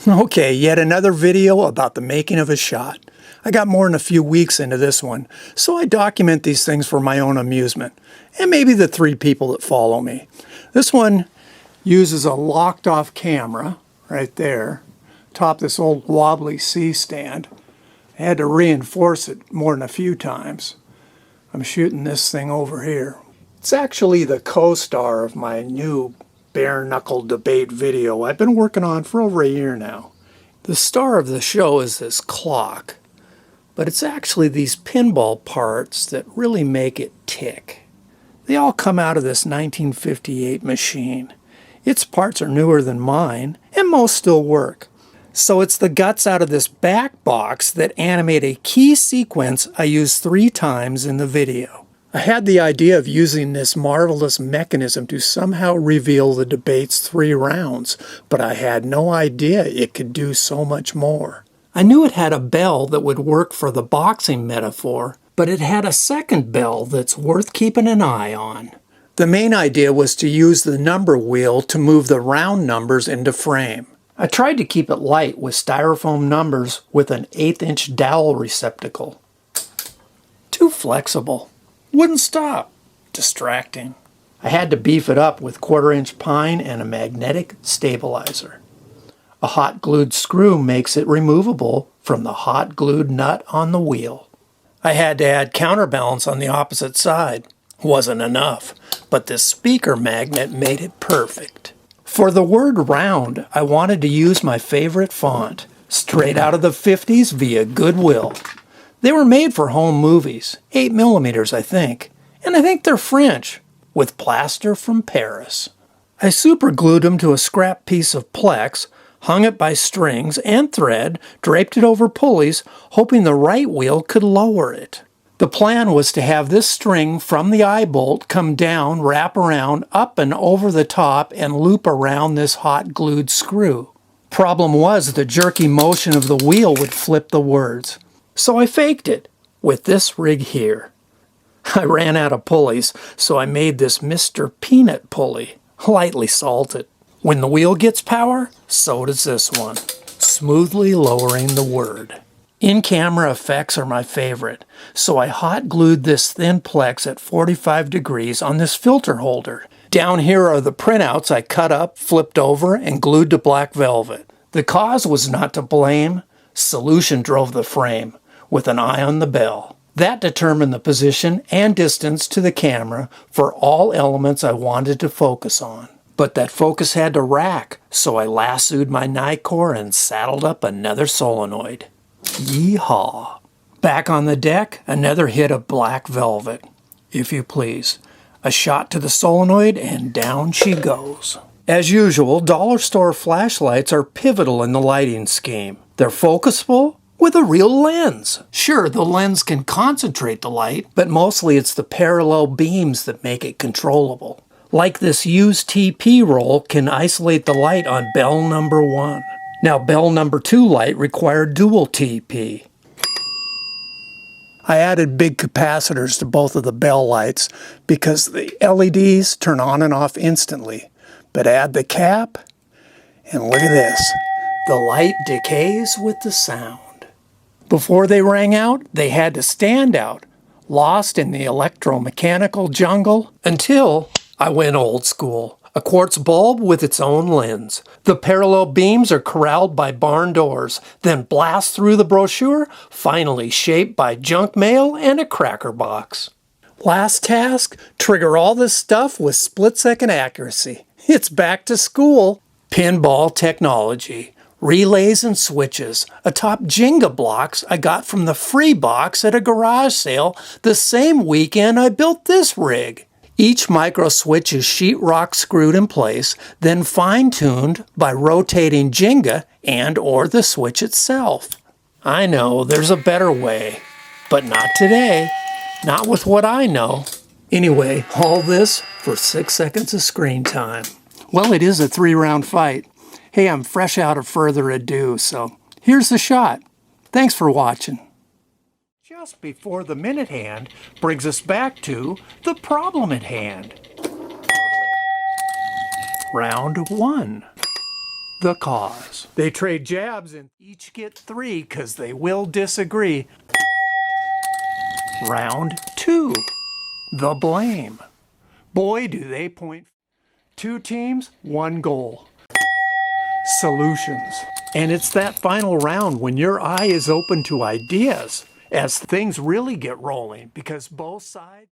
Okay, yet another video about the making of a shot. I got more than a few weeks into this one, so I document these things for my own amusement, and maybe the 3 people that follow me. This one uses a locked-off camera, right there, atop this old wobbly C-stand. I had to reinforce it more than a few times. I'm shooting this thing over here. It's actually the co-star of my new Bareknuckle debate video I've been working on for over a year now. The star of the show is this clock, but it's actually these pinball parts that really make it tick. They all come out of this 1958 machine. Its parts are newer than mine, and most still work. So it's the guts out of this back box that animate a key sequence I use 3 times in the video. I had the idea of using this marvelous mechanism to somehow reveal the debate's 3 rounds, but I had no idea it could do so much more. I knew it had a bell that would work for the boxing metaphor, but it had a second bell that's worth keeping an eye on. The main idea was to use the number wheel to move the round numbers into frame. I tried to keep it light with styrofoam numbers with an 1/8" dowel receptacle. Too flexible. Wouldn't stop. Distracting. I had to beef it up with 1/4" pine and a magnetic stabilizer. A hot glued screw makes it removable from the hot glued nut on the wheel. I had to add counterbalance on the opposite side. Wasn't enough, but this speaker magnet made it perfect. For the word round, I wanted to use my favorite font, straight out of the 50s via Goodwill. They were made for home movies, 8mm I think, and I think they're French, with plaster from Paris. I superglued them to a scrap piece of Plex, hung it by strings and thread, draped it over pulleys, hoping the right wheel could lower it. The plan was to have this string from the eye bolt come down, wrap around, up and over the top, and loop around this hot glued screw. Problem was the jerky motion of the wheel would flip the words. So I faked it with this rig here. I ran out of pulleys, so I made this Mr. Peanut pulley, lightly salted. When the wheel gets power, so does this one, smoothly lowering the word. In-camera effects are my favorite, so I hot glued this thin Plex at 45 degrees on this filter holder. Down here are the printouts I cut up, flipped over, and glued to black velvet. The cause was not to blame. Solution drove the frame, with an eye on the bell. That determined the position and distance to the camera for all elements I wanted to focus on. But that focus had to rack, so I lassoed my Nikkor and saddled up another solenoid. Yeehaw! Back on the deck, another hit of black velvet. If you please. A shot to the solenoid and down she goes. As usual, dollar store flashlights are pivotal in the lighting scheme. They're focusable with a real lens. Sure, the lens can concentrate the light, but mostly it's the parallel beams that make it controllable. Like this used TP roll can isolate the light on bell number 1. Now bell number 2 light required dual TP. I added big capacitors to both of the bell lights because the LEDs turn on and off instantly. But add the cap, and look at this. The light decays with the sound. Before they rang out, they had to stand out, lost in the electromechanical jungle, until I went old school. A quartz bulb with its own lens. The parallel beams are corralled by barn doors, then blast through the brochure, finally shaped by junk mail and a cracker box. Last task, trigger all this stuff with split-second accuracy. It's back to school. Pinball technology, relays and switches, atop Jenga blocks I got from the free box at a garage sale the same weekend I built this rig. Each micro switch is sheetrock screwed in place, then fine-tuned by rotating Jenga and or the switch itself. I know there's a better way, but not today. Not with what I know. Anyway, all this for 6 seconds of screen time. Well, it is a 3-round fight. Hey, I'm fresh out of further ado, so here's the shot. Thanks for watching. Just before the minute hand brings us back to the problem at hand. Round 1. the cause. They trade jabs and each get 3 because they will disagree. Round 2, the blame. Boy, do they point. 2 teams, 1 goal. Solutions. And it's that final round when your eye is open to ideas as things really get rolling because both sides